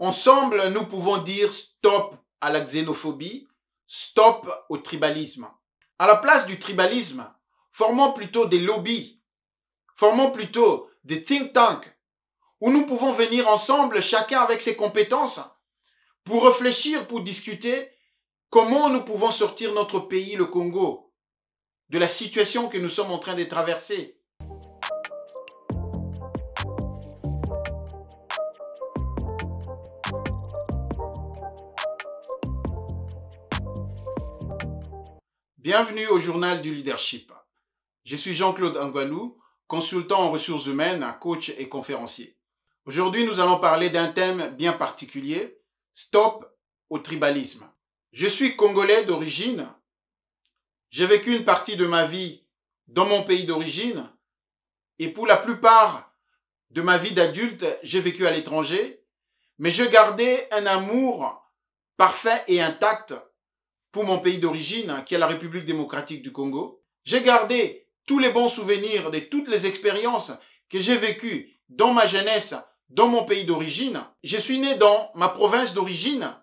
Ensemble, nous pouvons dire stop à la xénophobie, stop au tribalisme. À la place du tribalisme, formons plutôt des lobbies, formons plutôt des think tanks, où nous pouvons venir ensemble, chacun avec ses compétences, pour réfléchir, pour discuter comment nous pouvons sortir notre pays, le Congo, de la situation que nous sommes en train de traverser. Bienvenue au journal du leadership. Je suis Jean-Claude Angbalou, consultant en ressources humaines, coach et conférencier. Aujourd'hui, nous allons parler d'un thème bien particulier, stop au tribalisme. Je suis congolais d'origine. J'ai vécu une partie de ma vie dans mon pays d'origine et pour la plupart de ma vie d'adulte, j'ai vécu à l'étranger, mais je gardais un amour parfait et intact pour mon pays d'origine, qui est la République démocratique du Congo. J'ai gardé tous les bons souvenirs de toutes les expériences que j'ai vécues dans ma jeunesse, dans mon pays d'origine. Je suis né dans ma province d'origine.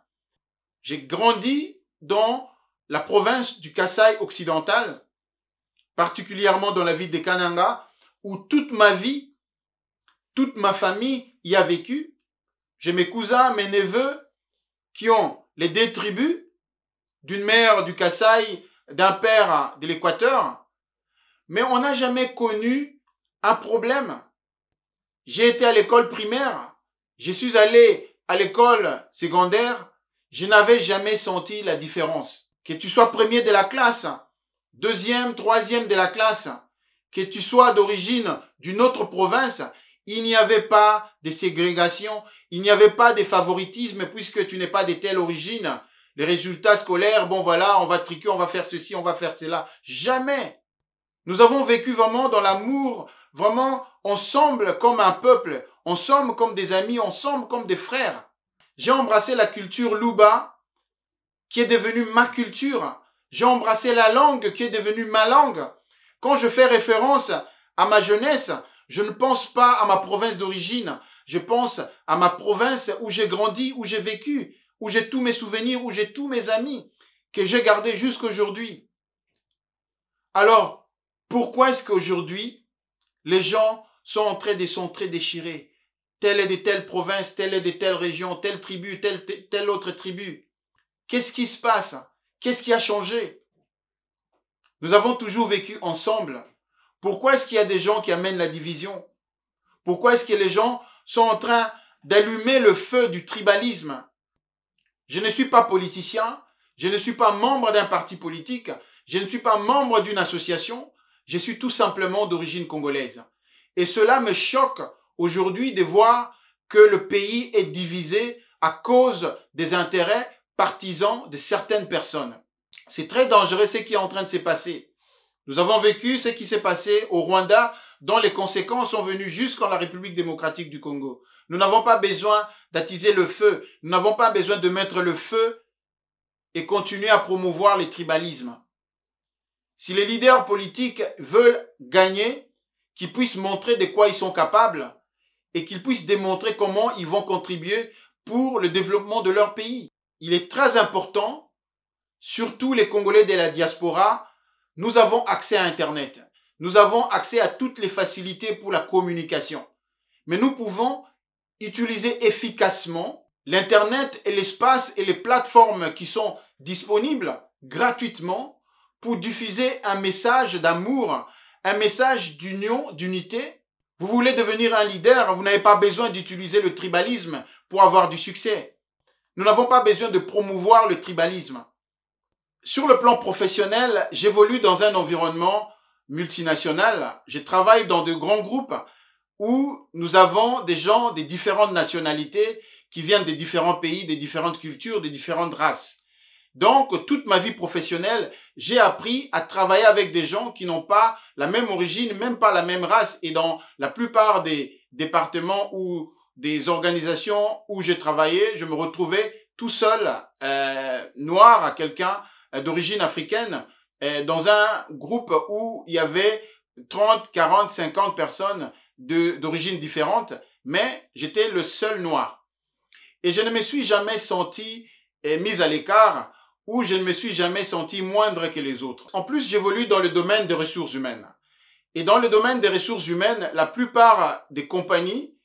J'ai grandi dans la province du Kasaï occidental, particulièrement dans la ville de Kananga, où toute ma vie, toute ma famille y a vécu. J'ai mes cousins, mes neveux qui ont les deux tribus, d'une mère du Kasaï, d'un père de l'Équateur, mais on n'a jamais connu un problème. J'ai été à l'école primaire, je suis allé à l'école secondaire, je n'avais jamais senti la différence. Que tu sois premier de la classe, deuxième, troisième de la classe, que tu sois d'origine d'une autre province, il n'y avait pas de ségrégation, il n'y avait pas de favoritisme puisque tu n'es pas de telle origine. Les résultats scolaires, bon voilà, on va triquer, on va faire ceci, on va faire cela. Jamais. Nous avons vécu vraiment dans l'amour, vraiment ensemble comme un peuple, ensemble comme des amis, ensemble comme des frères. J'ai embrassé la culture Luba, qui est devenue ma culture. J'ai embrassé la langue qui est devenue ma langue. Quand je fais référence à ma jeunesse, je ne pense pas à ma province d'origine. Je pense à ma province où j'ai grandi, où j'ai vécu, où j'ai tous mes souvenirs, où j'ai tous mes amis que j'ai gardés jusqu'à aujourd'hui. Alors, pourquoi est-ce qu'aujourd'hui, les gens sont en train de s'entrer déchirés? Telle est de telle province, telle est de telle région, telle tribu, telle autre tribu. Qu'est-ce qui se passe? Qu'est-ce qui a changé? Nous avons toujours vécu ensemble. Pourquoi est-ce qu'il y a des gens qui amènent la division? Pourquoi est-ce que les gens sont en train d'allumer le feu du tribalisme? Je ne suis pas politicien, je ne suis pas membre d'un parti politique, je ne suis pas membre d'une association, je suis tout simplement d'origine congolaise. Et cela me choque aujourd'hui de voir que le pays est divisé à cause des intérêts partisans de certaines personnes. C'est très dangereux ce qui est en train de se passer. Nous avons vécu ce qui s'est passé au Rwanda, dont les conséquences sont venues jusqu'en la République démocratique du Congo. Nous n'avons pas besoin d'attiser le feu. Nous n'avons pas besoin de mettre le feu et continuer à promouvoir le tribalisme. Si les leaders politiques veulent gagner, qu'ils puissent montrer de quoi ils sont capables et qu'ils puissent démontrer comment ils vont contribuer pour le développement de leur pays. Il est très important, surtout les Congolais de la diaspora, nous avons accès à Internet. Nous avons accès à toutes les facilités pour la communication. Mais nous pouvons utiliser efficacement l'Internet et l'espace et les plateformes qui sont disponibles gratuitement pour diffuser un message d'amour, un message d'union, d'unité. Vous voulez devenir un leader, vous n'avez pas besoin d'utiliser le tribalisme pour avoir du succès. Nous n'avons pas besoin de promouvoir le tribalisme. Sur le plan professionnel, j'évolue dans un environnement multinational. Je travaille dans de grands groupes où nous avons des gens de différentes nationalités qui viennent des différents pays, des différentes cultures, des différentes races. Donc, toute ma vie professionnelle, j'ai appris à travailler avec des gens qui n'ont pas la même origine, même pas la même race. Et dans la plupart des départements ou des organisations où j'ai travaillé, je me retrouvais tout seul, noir, à quelqu'un d'origine africaine, dans un groupe où il y avait 30, 40, 50 personnes d'origine différente, mais j'étais le seul noir. Et je ne me suis jamais senti mis à l'écart ou je ne me suis jamais senti moindre que les autres. En plus, j'évolue dans le domaine des ressources humaines. Et dans le domaine des ressources humaines, la plupart des compagnies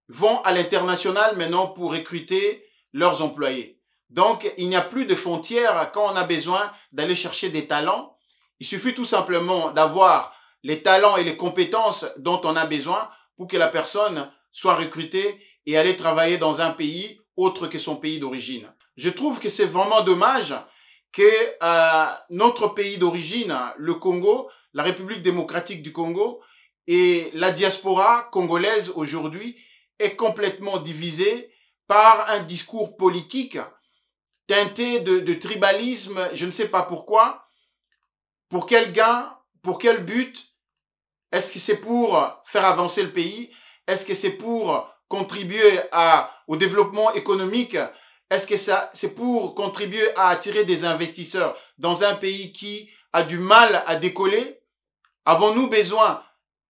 vont à l'international maintenant pour recruter leurs employés. Donc, il n'y a plus de frontières quand on a besoin d'aller chercher des talents. Il suffit tout simplement d'avoir les talents et les compétences dont on a besoin pour que la personne soit recrutée et aller travailler dans un pays autre que son pays d'origine. Je trouve que c'est vraiment dommage que notre pays d'origine, le Congo, la République démocratique du Congo et la diaspora congolaise aujourd'hui est complètement divisée par un discours politique teinté de tribalisme, je ne sais pas pourquoi. Pour quel gain, pour quel but? Est-ce que c'est pour faire avancer le pays? Est-ce que c'est pour contribuer au développement économique? Est-ce que c'est pour contribuer à attirer des investisseurs dans un pays qui a du mal à décoller? Avons-nous besoin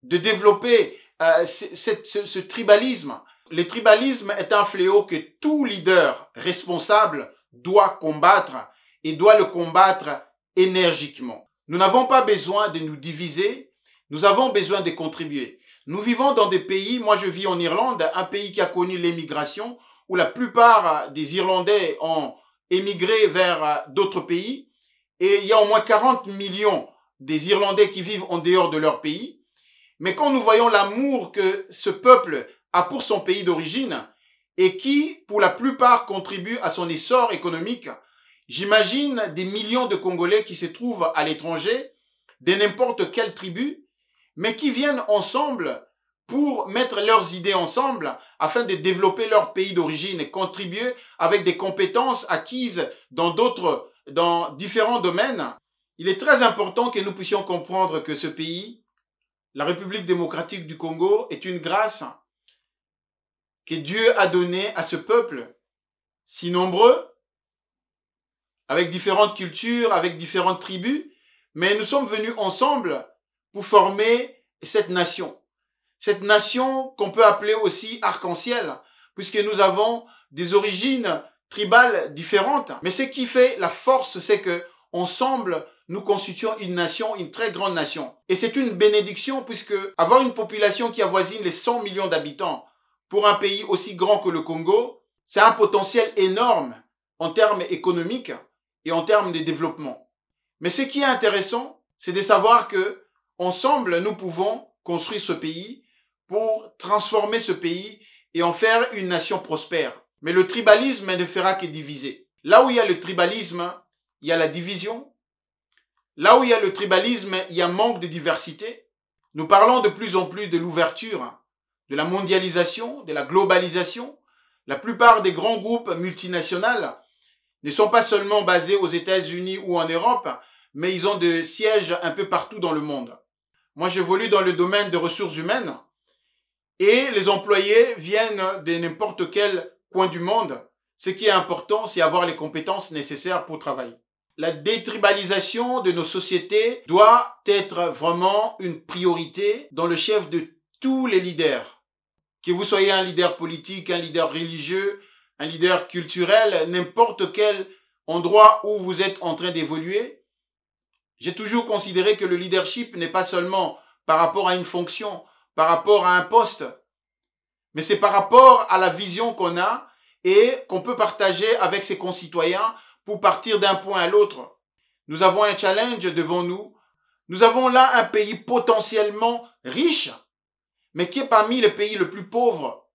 de développer ce tribalisme? Le tribalisme est un fléau que tout leader responsable doit combattre et doit le combattre énergiquement. Nous n'avons pas besoin de nous diviser, nous avons besoin de contribuer. Nous vivons dans des pays, moi je vis en Irlande, un pays qui a connu l'émigration, où la plupart des Irlandais ont émigré vers d'autres pays, et il y a au moins 40 millions des Irlandais qui vivent en dehors de leur pays. Mais quand nous voyons l'amour que ce peuple a pour son pays d'origine, et qui, pour la plupart, contribue à son essor économique, j'imagine des millions de Congolais qui se trouvent à l'étranger, de n'importe quelle tribu, mais qui viennent ensemble pour mettre leurs idées ensemble afin de développer leur pays d'origine et contribuer avec des compétences acquises dans différents domaines. Il est très important que nous puissions comprendre que ce pays, la République démocratique du Congo, est une grâce que Dieu a donnée à ce peuple si nombreux, avec différentes cultures, avec différentes tribus, mais nous sommes venus ensemble pour former cette nation. Cette nation qu'on peut appeler aussi arc-en-ciel, puisque nous avons des origines tribales différentes. Mais ce qui fait la force, c'est que ensemble, nous constituons une nation, une très grande nation. Et c'est une bénédiction, puisque avoir une population qui avoisine les 100 millions d'habitants pour un pays aussi grand que le Congo, c'est un potentiel énorme en termes économiques et en termes de développement. Mais ce qui est intéressant, c'est de savoir que ensemble, nous pouvons construire ce pays pour transformer ce pays et en faire une nation prospère. Mais le tribalisme ne fera que diviser. Là où il y a le tribalisme, il y a la division. Là où il y a le tribalisme, il y a manque de diversité. Nous parlons de plus en plus de l'ouverture, de la mondialisation, de la globalisation. La plupart des grands groupes multinationaux ne sont pas seulement basés aux États-Unis ou en Europe, mais ils ont des sièges un peu partout dans le monde. Moi, j'évolue dans le domaine des ressources humaines et les employés viennent de n'importe quel coin du monde. Ce qui est important, c'est avoir les compétences nécessaires pour travailler. La détribalisation de nos sociétés doit être vraiment une priorité dans le chef de tous les leaders. Que vous soyez un leader politique, un leader religieux, un leader culturel, n'importe quel endroit où vous êtes en train d'évoluer, j'ai toujours considéré que le leadership n'est pas seulement par rapport à une fonction, par rapport à un poste, mais c'est par rapport à la vision qu'on a et qu'on peut partager avec ses concitoyens pour partir d'un point à l'autre. Nous avons un challenge devant nous. Nous avons là un pays potentiellement riche, mais qui est parmi les pays les plus pauvres.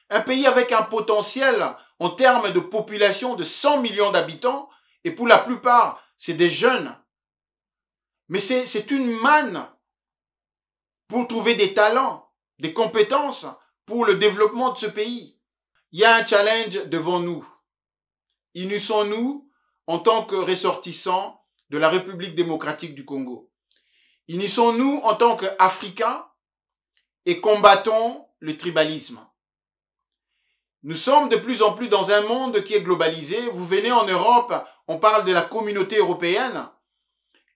Un pays avec un potentiel en termes de population de 100 millions d'habitants, et pour la plupart, c'est des jeunes. Mais c'est une manne pour trouver des talents, des compétences pour le développement de ce pays. Il y a un challenge devant nous. Unissons-nous en tant que ressortissants de la République démocratique du Congo. Unissons-nous en tant qu'Africains et combattons le tribalisme. Nous sommes de plus en plus dans un monde qui est globalisé. Vous venez en Europe, on parle de la communauté européenne.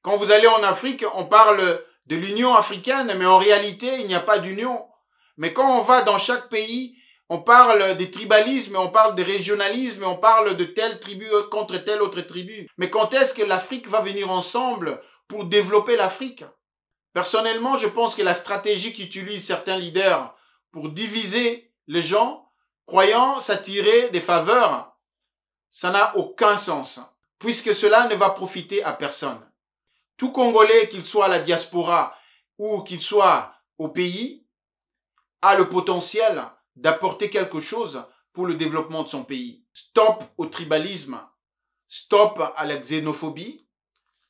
Quand vous allez en Afrique, on parle de l'Union africaine, mais en réalité, il n'y a pas d'union. Mais quand on va dans chaque pays, On parle des tribalismes, on parle des régionalismes, on parle de telle tribu contre telle autre tribu. Mais quand est-ce que l'Afrique va venir ensemble pour développer l'Afrique? Personnellement, je pense que la stratégie qu'utilisent certains leaders pour diviser les gens, croyant s'attirer des faveurs, ça n'a aucun sens, puisque cela ne va profiter à personne. Tout Congolais, qu'il soit à la diaspora ou qu'il soit au pays, a le potentiel d'apporter quelque chose pour le développement de son pays. Stop au tribalisme, stop à la xénophobie,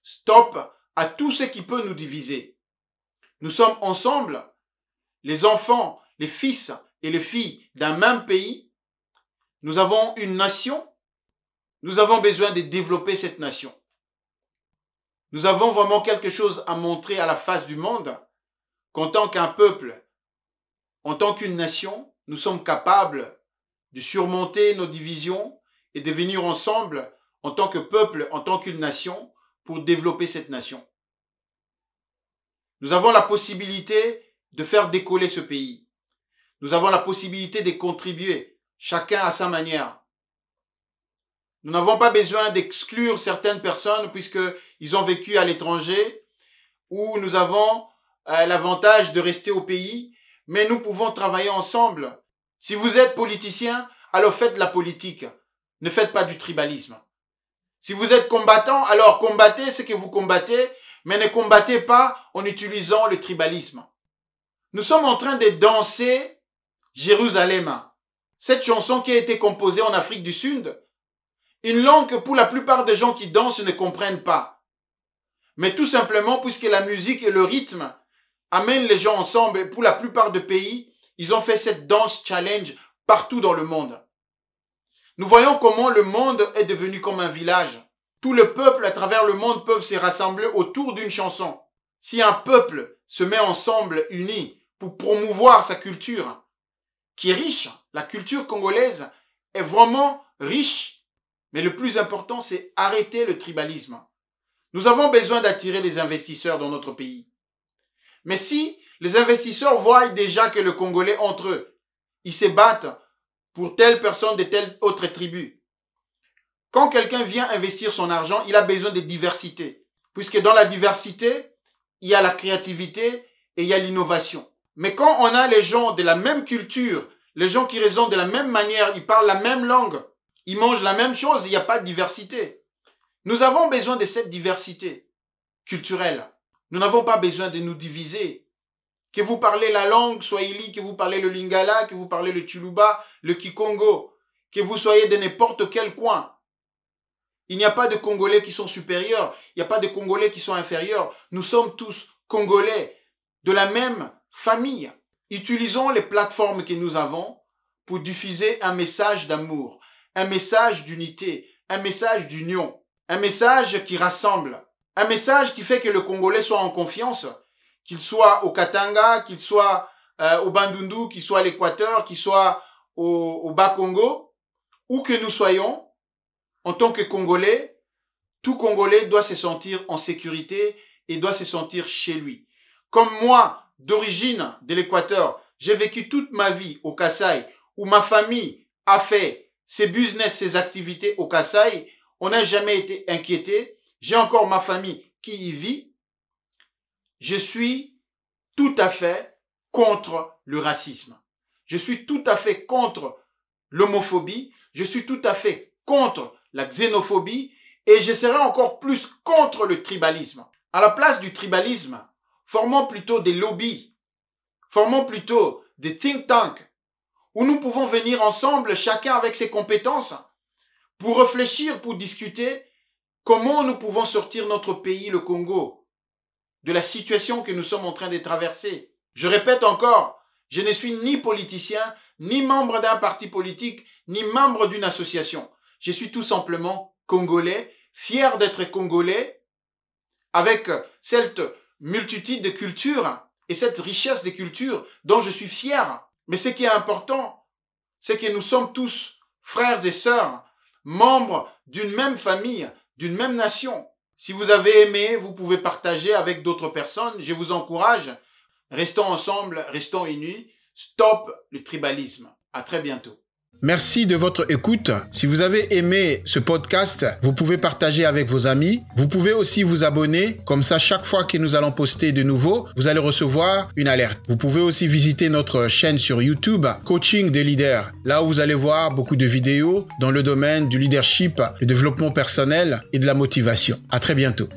stop à tout ce qui peut nous diviser. Nous sommes ensemble, les enfants, les fils et les filles d'un même pays. Nous avons une nation. Nous avons besoin de développer cette nation. Nous avons vraiment quelque chose à montrer à la face du monde qu'en tant qu'un peuple, en tant qu'une nation, nous sommes capables de surmonter nos divisions et de venir ensemble en tant que peuple, en tant qu'une nation, pour développer cette nation. Nous avons la possibilité de faire décoller ce pays. Nous avons la possibilité de contribuer, chacun à sa manière. Nous n'avons pas besoin d'exclure certaines personnes puisqu'ils ont vécu à l'étranger où nous avons l'avantage de rester au pays, mais nous pouvons travailler ensemble. Si vous êtes politicien, alors faites de la politique. Ne faites pas du tribalisme. Si vous êtes combattant, alors combattez ce que vous combattez, mais ne combattez pas en utilisant le tribalisme. Nous sommes en train de danser Jérusalem. Cette chanson qui a été composée en Afrique du Sud, une langue que pour la plupart des gens qui dansent ne comprennent pas. Mais tout simplement puisque la musique et le rythme amènent les gens ensemble. Et pour la plupart des pays, ils ont fait cette danse challenge partout dans le monde. Nous voyons comment le monde est devenu comme un village. Tout le peuple à travers le monde peuvent se rassembler autour d'une chanson. Si un peuple se met ensemble, uni, pour promouvoir sa culture, qui est riche, la culture congolaise est vraiment riche. Mais le plus important, c'est arrêter le tribalisme. Nous avons besoin d'attirer les investisseurs dans notre pays. Mais si les investisseurs voient déjà que le Congolais entre eux, ils se battent pour telle personne de telle autre tribu. Quand quelqu'un vient investir son argent, il a besoin de diversité. Puisque dans la diversité, il y a la créativité et il y a l'innovation. Mais quand on a les gens de la même culture, les gens qui raisonnent de la même manière, ils parlent la même langue, ils mangent la même chose, il n'y a pas de diversité. Nous avons besoin de cette diversité culturelle. Nous n'avons pas besoin de nous diviser. Que vous parlez la langue swahili, que vous parlez le lingala, que vous parlez le tsholuba, le kikongo, que vous soyez de n'importe quel coin. Il n'y a pas de Congolais qui sont supérieurs, il n'y a pas de Congolais qui sont inférieurs. Nous sommes tous Congolais de la même famille. Utilisons les plateformes que nous avons pour diffuser un message d'amour, un message d'unité, un message d'union, un message qui rassemble, un message qui fait que le Congolais soit en confiance, qu'il soit au Katanga, qu'il soit au Bandundu, qu'il soit à l'Équateur, qu'il soit au Bas-Congo, où que nous soyons, en tant que Congolais, tout Congolais doit se sentir en sécurité et doit se sentir chez lui. Comme moi, d'origine de l'Équateur, j'ai vécu toute ma vie au Kasaï, où ma famille a fait ses business, ses activités au Kasaï. On n'a jamais été inquiété. J'ai encore ma famille qui y vit. Je suis tout à fait contre le racisme. Je suis tout à fait contre l'homophobie. Je suis tout à fait contre la xénophobie et je serai encore plus contre le tribalisme. À la place du tribalisme, formons plutôt des lobbies, formons plutôt des think tanks où nous pouvons venir ensemble, chacun avec ses compétences, pour réfléchir, pour discuter comment nous pouvons sortir notre pays, le Congo, de la situation que nous sommes en train de traverser. Je répète encore, je ne suis ni politicien, ni membre d'un parti politique, ni membre d'une association. Je suis tout simplement Congolais, fier d'être Congolais, avec cette multitude de cultures et cette richesse de cultures dont je suis fier. Mais ce qui est important, c'est que nous sommes tous frères et sœurs, membres d'une même famille, d'une même nation. Si vous avez aimé, vous pouvez partager avec d'autres personnes. Je vous encourage. Restons ensemble, restons unis. Stop le tribalisme. À très bientôt. Merci de votre écoute. Si vous avez aimé ce podcast, vous pouvez partager avec vos amis. Vous pouvez aussi vous abonner. Comme ça, chaque fois que nous allons poster de nouveau, vous allez recevoir une alerte. Vous pouvez aussi visiter notre chaîne sur YouTube, Coaching des leaders. Là où vous allez voir beaucoup de vidéos dans le domaine du leadership, du développement personnel et de la motivation. À très bientôt.